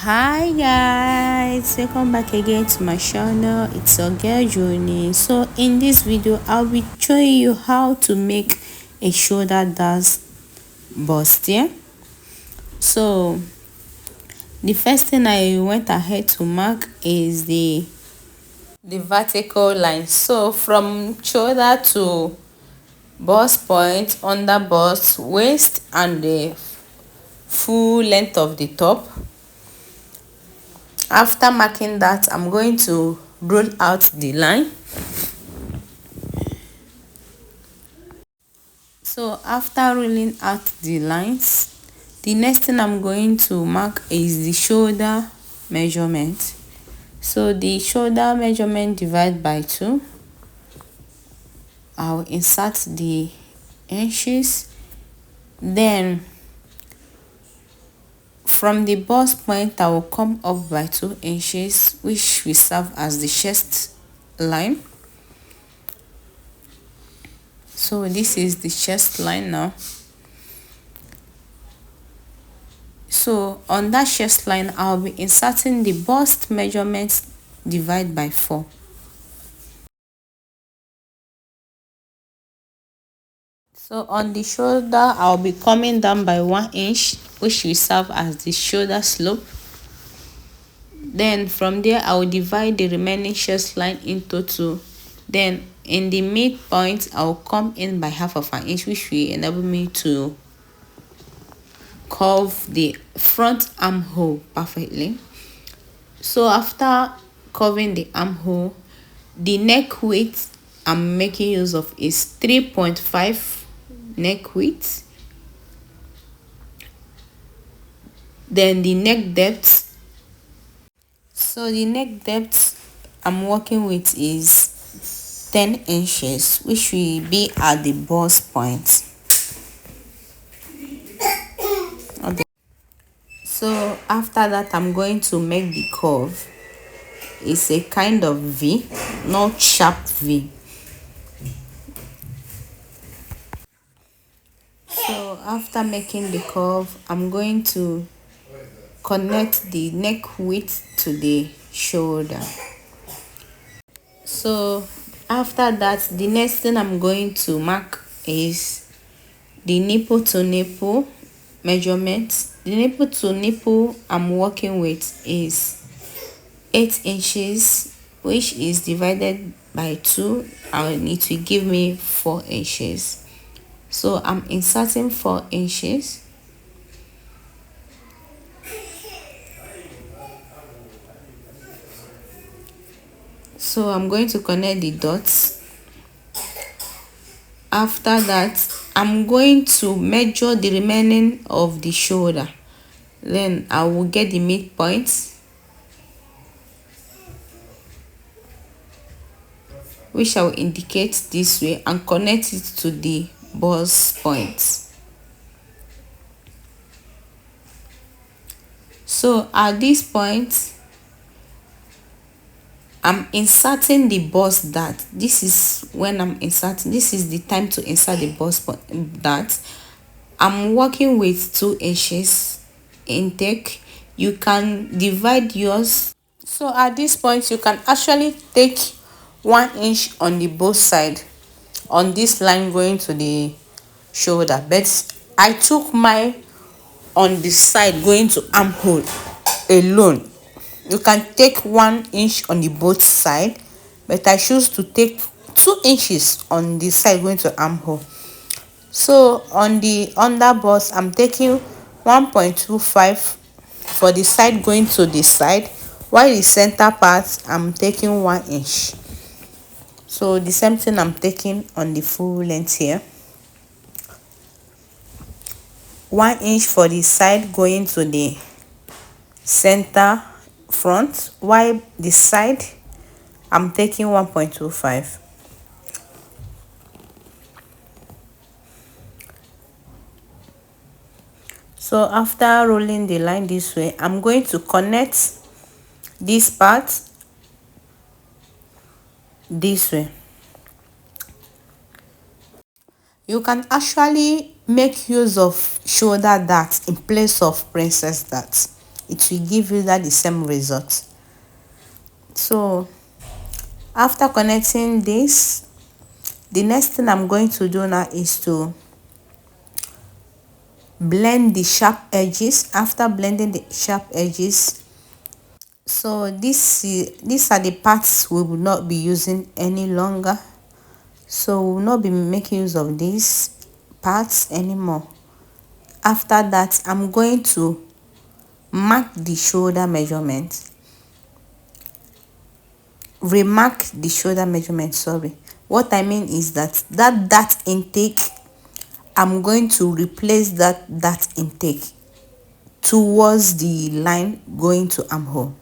Hi guys, welcome back again to my channel. It's your girl Joni. So in this video I'll be showing you how to make a shoulder dart bustier. So the first thing I went ahead to mark is the vertical line. So from shoulder to bust point, under bust, waist, and the full length of the top. After marking that, I'm going to roll out the line. So after rolling out the lines, the next thing I'm going to mark is the shoulder measurement. So the shoulder measurement divided by 2. I'll insert the inches. Then from the bust point, I will come up by 2 inches, which will serve as the chest line. So this is the chest line now. So on that chest line, I'll be inserting the bust measurement divided by 4. So on the shoulder, I'll be coming down by 1 inch, which will serve as the shoulder slope. Then from there, I will divide the remaining chest line into 2. Then in the midpoint, I will come in by half of an inch, which will enable me to curve the front armhole perfectly. So after curving the armhole, the neck width I'm making use of is 3.5 neck width. Then the neck depth. So the neck depth I'm working with is 10 inches, which will be at the bust point. Okay. So after that, I'm going to make the curve. It's a kind of V, not sharp V. So after making the curve, I'm going to connect the neck width to the shoulder. So after that, the next thing I'm going to mark is the nipple to nipple measurement. The nipple to nipple I'm working with is 8 inches, which is divided by 2, and it will give me 4 inches. So I'm inserting 4 inches. So I'm going to connect the dots. After that, I'm going to measure the remaining of the shoulder. Then I will get the midpoint, which I will indicate this way, and connect it to the bust point. So at this point, I'm inserting the bust dart. This is when I'm inserting. This is the time to insert the bust dart. I'm working with 2 inches intake. You can divide yours. So at this point, you can actually take 1 inch on the both side on this line going to the shoulder, but I took mine on the side going to armhole alone. You can take 1 inch on the both side, but I choose to take 2 inches on the side going to armhole. So on the under bust, I'm taking 1.25 for the side going to the side, while the center part I'm taking 1 inch. So the same thing I'm taking on the full length here. 1 inch for the side going to the center front, while the side I'm taking 1.25. So after rolling the line this way, I'm going to connect this part this way. You can actually make use of shoulder darts in place of princess darts. it will give you that the same result. So after connecting this, the next thing I'm going to do now is to blend the sharp edges. After blending the sharp edges, so these are the parts we will not be using any longer. So we will not be making use of these parts anymore. After that, I'm going to mark the shoulder measurement. Remark the shoulder measurement, sorry. What I mean is that intake, I'm going to replace that intake towards the line going to armhole.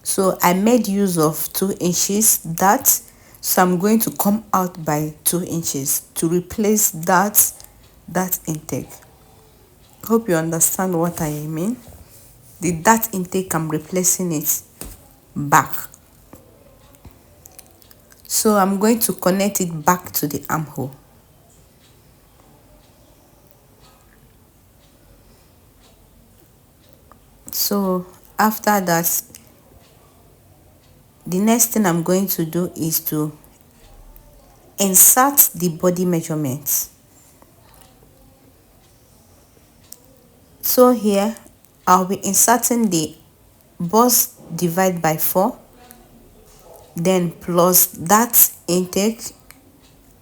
So I made use of 2 inches that, so I'm going to come out by 2 inches to replace that intake. Hope you understand what I mean. That intake, I'm replacing it back. So I'm going to connect it back to the armhole. So after that, the next thing I'm going to do is to insert the body measurements. So here I'll be inserting the bust divide by 4, then plus that intake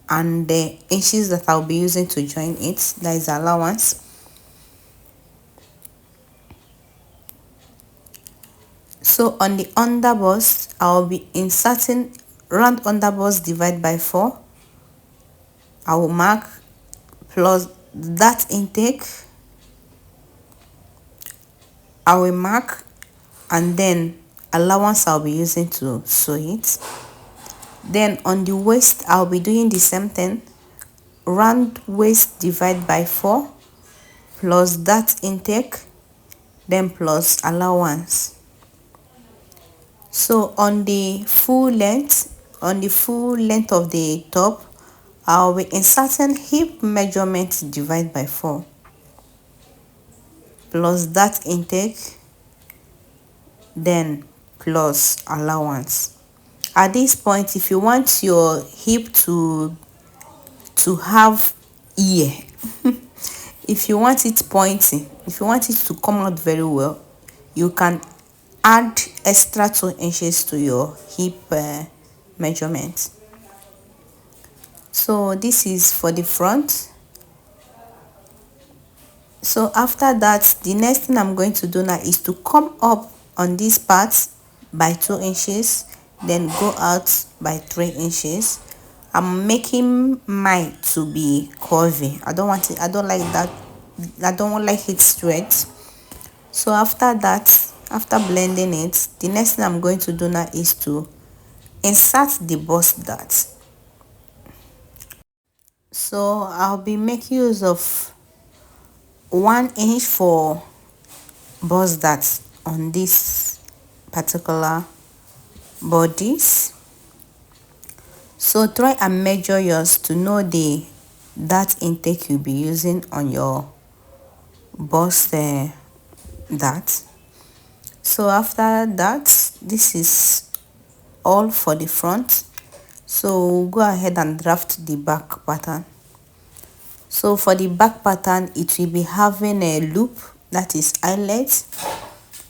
and the inches that I'll be using to join it, that is allowance. So on the under bust, I'll be inserting round under bust divide by 4. I will mark plus that intake. I will mark, and then allowance I'll be using to sew it. Then on the waist, I'll be doing the same thing. Round waist divide by 4 plus that intake, then plus allowance. So on the full length of the top, I'll be inserting hip measurement divide by 4 plus that intake, then plus allowance. At this point, if you want your hip to have ear, if you want it pointing, if you want it to come out very well, you can add extra 2 inches to your hip measurement. So this is for the front. So after that, the next thing I'm going to do now is to come up on this part by 2 inches, then go out by 3 inches. I'm making mine to be curvy. I don't want it, I don't like that, I don't like it straight. So after that, after blending it, the next thing I'm going to do now is to insert the bust dart. So I'll be making use of 1 inch for bust dart on this particular bodice. So try and measure yours to know that intake you'll be using on your bust dart. So after that, this is all for the front. So we'll go ahead and draft the back pattern. So for the back pattern, it will be having a loop, that is eyelet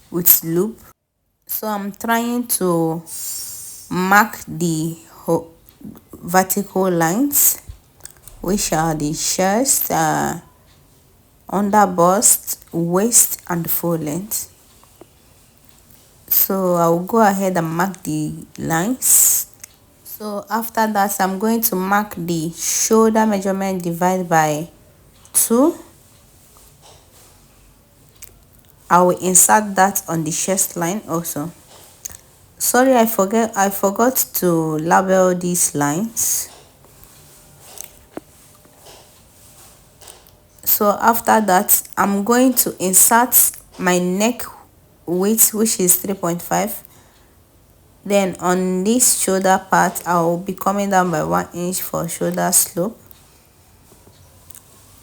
with loop. So I'm trying to mark the vertical lines, which are the chest, under bust, waist, and full length. So I will go ahead and mark the lines. So after that, I'm going to mark the shoulder measurement divide by 2. I will insert that on the chest line also. Sorry, I forgot to label these lines. So after that, I'm going to insert my neck width, which is 3.5. Then on this shoulder part, I will be coming down by 1 inch for shoulder slope.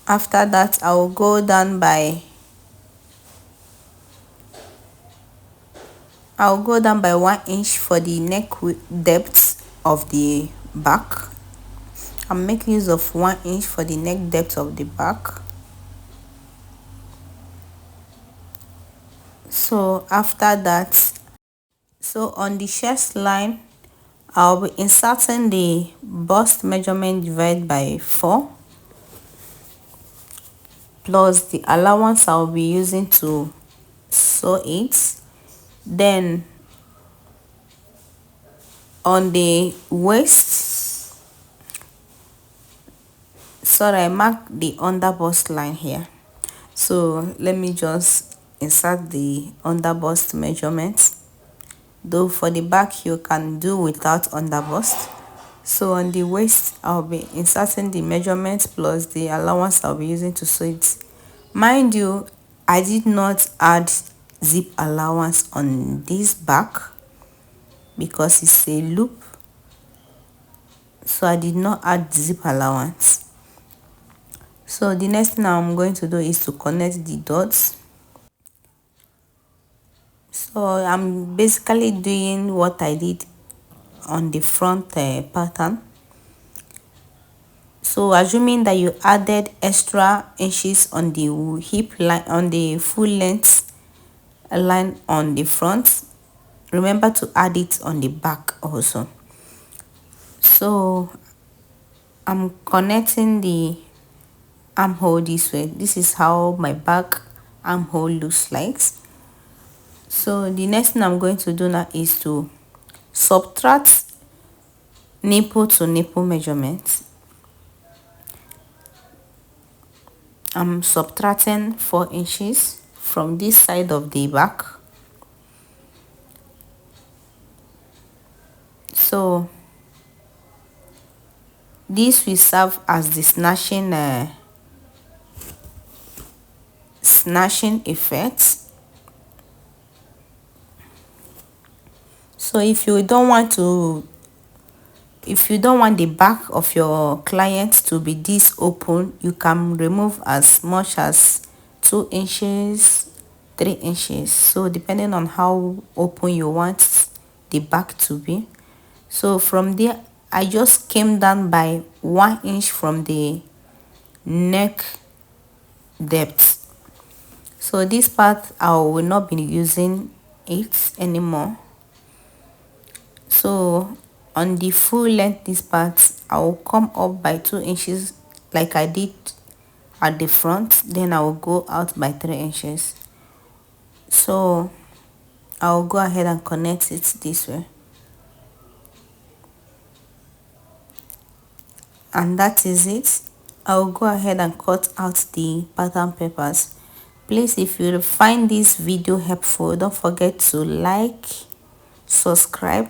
After that, I will go down by I'll go down by 1 inch for the neck depth of the back. I'm making use of 1 inch for the neck depth of the back. So after that, so on the chest line, I'll be inserting the bust measurement divided by 4 plus the allowance I'll be using to sew it. Then on the waist, sorry, I marked the under bust line here, so let me just insert the under bust measurements, though for the back you can do without under bust. So on the waist, I'll be inserting the measurements plus the allowance I'll be using to sew it. Mind you, I did not add zip allowance on this back because it's a loop, so I did not add zip allowance. So the next thing I'm going to do is to connect the dots. So I'm basically doing what I did on the front pattern. So assuming that you added extra inches on the hip line, on the full length line on the front, remember to add it on the back also. So I'm connecting the armhole this way. This is how my back armhole looks like. So the next thing I'm going to do now is to subtract nipple to nipple measurements. I'm subtracting 4 inches from this side of the back. So this will serve as the snatching effect. So if you don't want the back of your client to be this open, you can remove as much as 2 inches, 3 inches, so depending on how open you want the back to be. So from there, I just came down by 1 inch from the neck depth. So this part I will not be using it anymore. So on the full length, this part I will come up by 2 inches like I did at the front, then I will go out by 3 inches. So I'll go ahead and connect it this way, and that is it. I'll go ahead and cut out the pattern papers. Please, if you find this video helpful, don't forget to like, subscribe,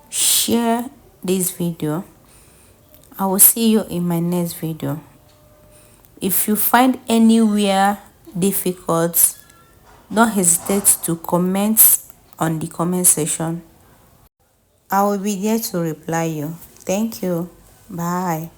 share this video. I will see you in my next video. If you find anywhere difficult, don't hesitate to comment on the comment section. I will be there to reply you. Thank you. Bye.